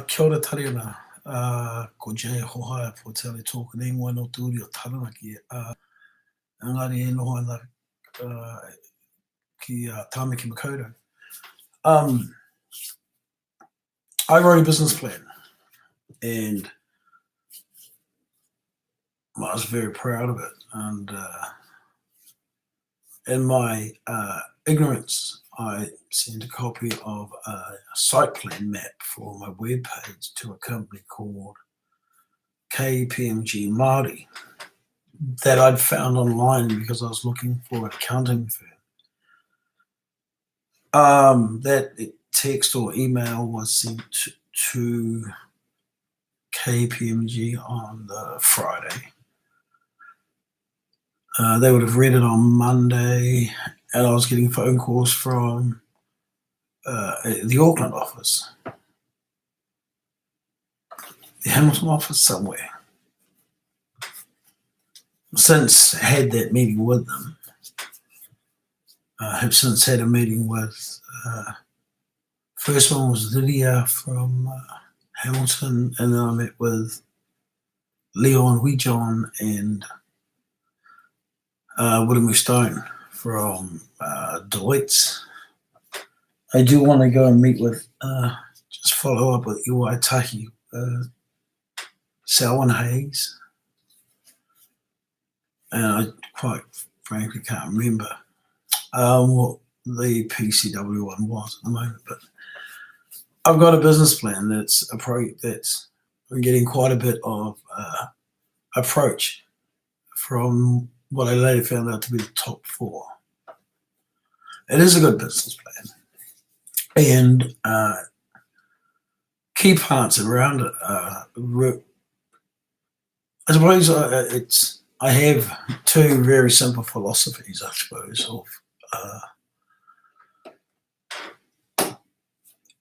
Kia ora tariana. Ko Jay Hohaia po tele tōku nei ngoi no tūri o Taranaki. Engari e noho ana uh, ki Tāmaki Makaurau. Um, I wrote a business plan and I was very proud of it. And in my ignorance, I sent a copy of a site plan map for my webpage to a company called KPMG Māori that I'd found online because I was looking for an accounting firm. That text or email was sent to KPMG on the Friday. They would have read it on Monday, and I was getting phone calls from the Auckland office, the Hamilton office somewhere. Since had that meeting with them, have since had a meeting with, first one was Lydia from Hamilton, and then I met with Leon Weejohn and William Stone from Deloitte. I do want to go and meet with, just follow up with Iwaitaki, Selwyn Hayes. And I quite frankly can't remember what the PCW one was at the moment. But I've got a business plan that's I'm getting quite a bit of approach from what I later found out to be the top four. It is a good business plan. And key parts around it are, I suppose I have two very simple philosophies, I suppose,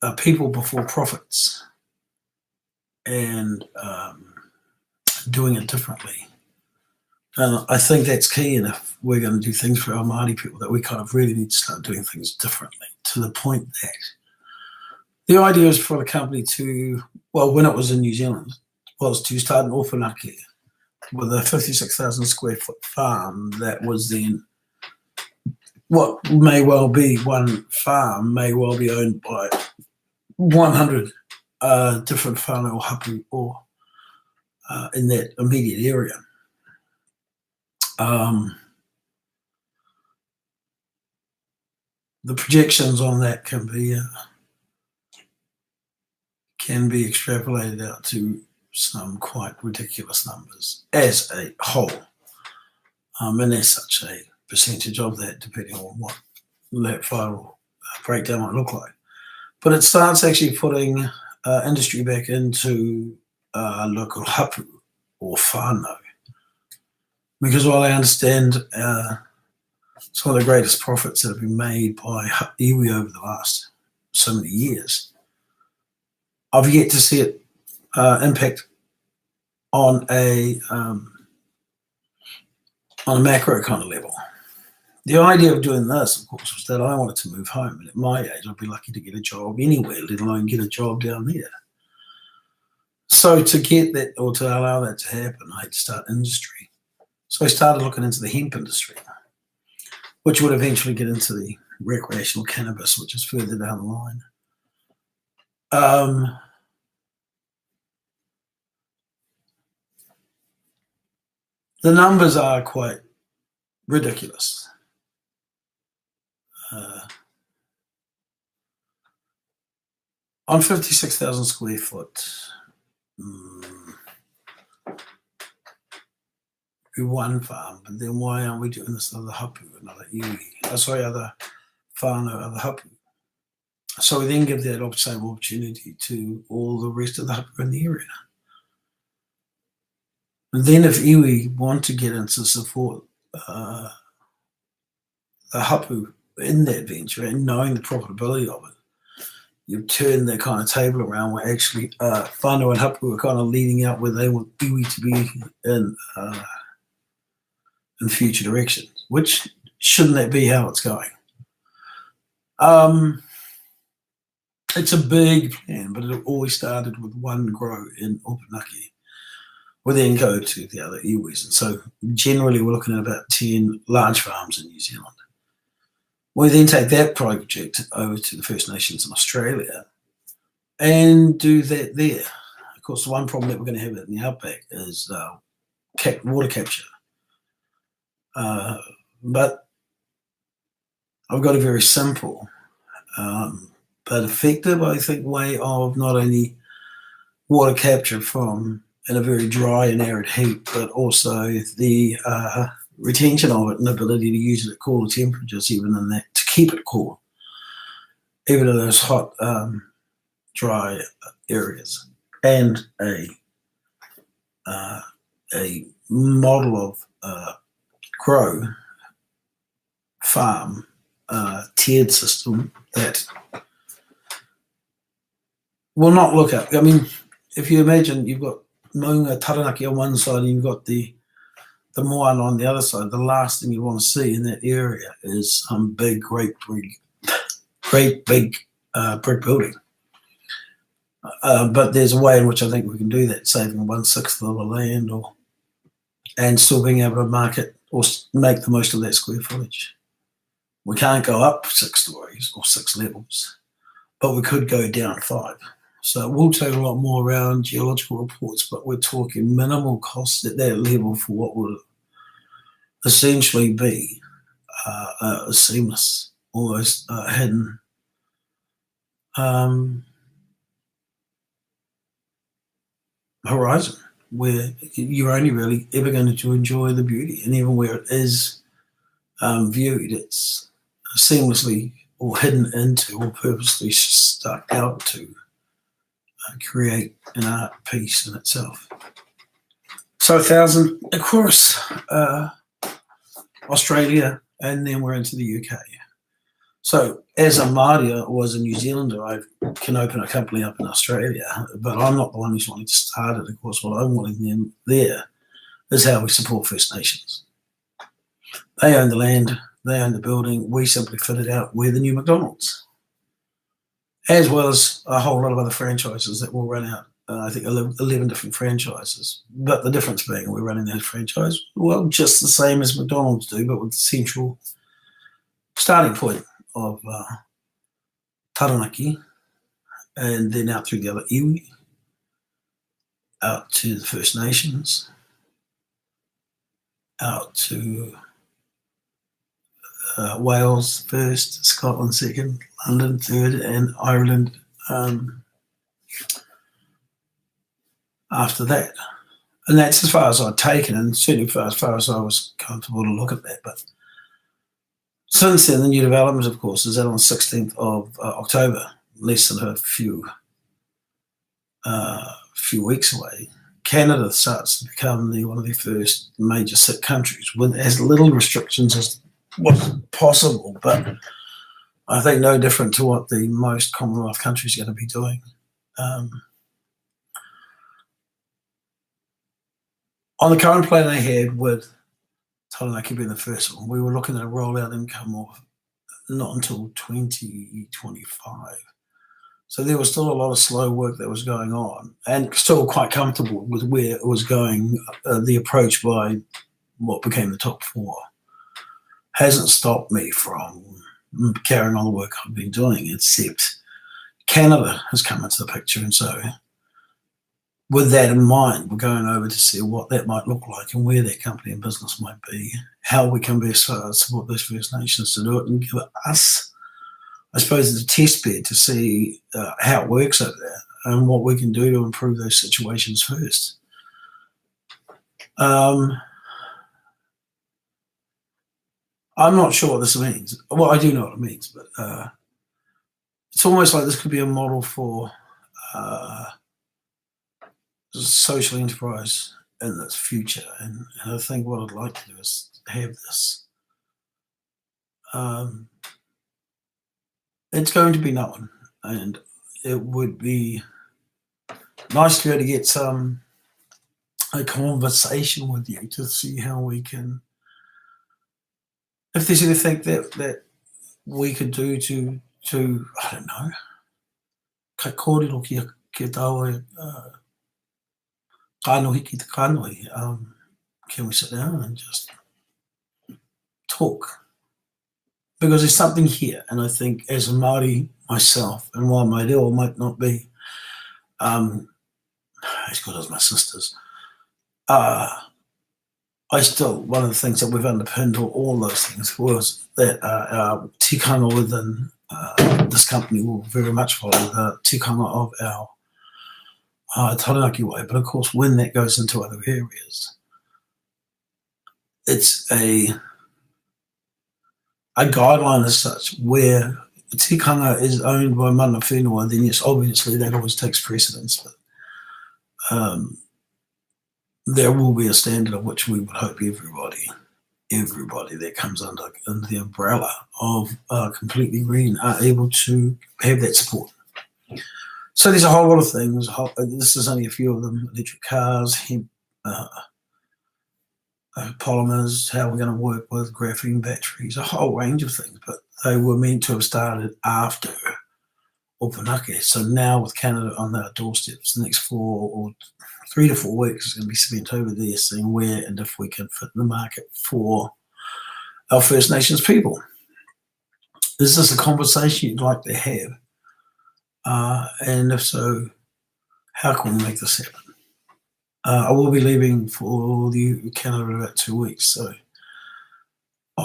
of people before profits and doing it differently. And I think that's key, and if we're going to do things for our Māori people, that we kind of really need to start doing things differently, to the point that the idea is for the company to, well, when it was in New Zealand, was to start an orphanake with a 56,000 square foot farm that was then, what may well be one farm may well be owned by 100 different whānau hapu or in that immediate area. The projections on that can be extrapolated out to some quite ridiculous numbers as a whole, and there's such a percentage of that depending on what that final breakdown might look like. But it starts actually putting industry back into local hapu or whānau, because while I understand some of the greatest profits that have been made by iwi over the last so many years, I've yet to see it impact on a macro kind of level. The idea of doing this, of course, was that I wanted to move home, and at my age, I'd be lucky to get a job anywhere, let alone get a job down there. So to get that, or to allow that to happen, I had to start industry. So I started looking into the hemp industry, which would eventually get into the recreational cannabis, which is further down the line. The numbers are quite ridiculous. On 56,000 square foot, one farm, but then why aren't we doing this other hapu, another iwi? Other whānau, other hapu. So we then give that same opportunity to all the rest of the hapu in the area. And then if iwi want to get into support the hapu in that venture and knowing the profitability of it, you turn that kind of table around where actually whānau and hapu are kind of leading out where they want iwi to be in future directions, which shouldn't that be how it's going? It's a big plan, but it always started with one grow in Opunake. We then go to the other iwis. And so generally we're looking at about 10 large farms in New Zealand. We then take that project over to the First Nations in Australia and do that there. Of course, the one problem that we're going to have in the outback is water capture. But I've got a very simple but effective, I think, way of not only water capture from in a very dry and arid heat, but also the retention of it and ability to use it at cooler temperatures, even in that, to keep it cool, even in those hot, dry areas. And a model of grow farm tiered system that will not look at. I mean, if you imagine you've got Maunga Taranaki on one side and you've got the moana on the other side, the last thing you want to see in that area is some big, great big brick building. But there's a way in which I think we can do that, saving 1/6 of the land, and still being able to market or make the most of that square footage. We can't go up 6 stories or 6 levels, but we could go down 5. So it will take a lot more around geological reports, but we're talking minimal costs at that level for what would essentially be a seamless, almost hidden horizon where you're only really ever going to enjoy the beauty. And even where it is viewed, it's seamlessly or hidden into or purposely stuck out to create an art piece in itself. So 1,000 across Australia, and then we're into the UK. So as a Māori or as a New Zealander, I can open a company up in Australia, but I'm not the one who's wanting to start it. Of course, what I'm wanting them there is how we support First Nations. They own the land, they own the building, we simply fit it out. We're the new McDonald's, as well as a whole lot of other franchises that will run out. I think 11 different franchises. But the difference being we're running those franchises, well, just the same as McDonald's do, but with the central starting point of Taranaki, and then out through the other iwi, out to the First Nations, out to Wales first, Scotland second, London third, and Ireland after that. And that's as far as I'd taken, and certainly as far as I was comfortable to look at that. But since then, the new development, of course, is that on the 16th of October, less than a few weeks away. Canada starts to become one of the first major sick countries with as little restrictions as was possible, but I think no different to what the most Commonwealth countries are going to be doing. On the current plan they had with Taranaki being the first one, we were looking at a rollout income of not until 2025. So there was still a lot of slow work that was going on, and still quite comfortable with where it was going. The approach by what became the top 4 hasn't stopped me from carrying on the work I've been doing, except Canada has come into the picture. And so with that in mind, we're going over to see what that might look like and where that company and business might be, how we can best support those First Nations to do it, and give us, I suppose, it's a test bed to see how it works over there and what we can do to improve those situations first. I'm not sure what this means. Well, I do know what it means, but it's almost like this could be a model for social enterprise in its future. And I think what I'd like to do is have this. It's going to be known, and it would be nice to be able to get a conversation with you to see how we can, if there's anything that we could do to I don't know, kai kōrero ki tau kānohi ki te kānohi. Can we sit down and just talk? Because there's something here, and I think as a Māori myself, and while my reo might not be as good as my sisters, I still, one of the things that we've underpinned all those things was that our tikanga within this company will very much follow the tikanga of our Taranaki way. But of course, when that goes into other areas, it's a guideline as such where tikanga is owned by mana whenua, then yes, obviously that always takes precedence. But there will be a standard of which we would hope everybody that comes under the umbrella of Completely Green are able to have that support. So there's a whole lot of things. This is only a few of them: electric cars, hemp, polymers, how we're going to work with graphene batteries, a whole range of things. But they were meant to have started after Opunake. So now with Canada on our doorsteps, the next 3 to 4 weeks is going to be spent over there seeing where and if we can fit in the market for our First Nations people. Is this a conversation you'd like to have? And if so, how can we make this happen? I will be leaving for Canada in about 2 weeks. So,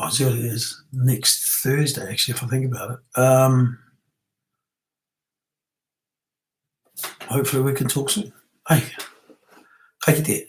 as early as next Thursday, actually, if I think about it. Hopefully we can talk soon. Hey, take it there.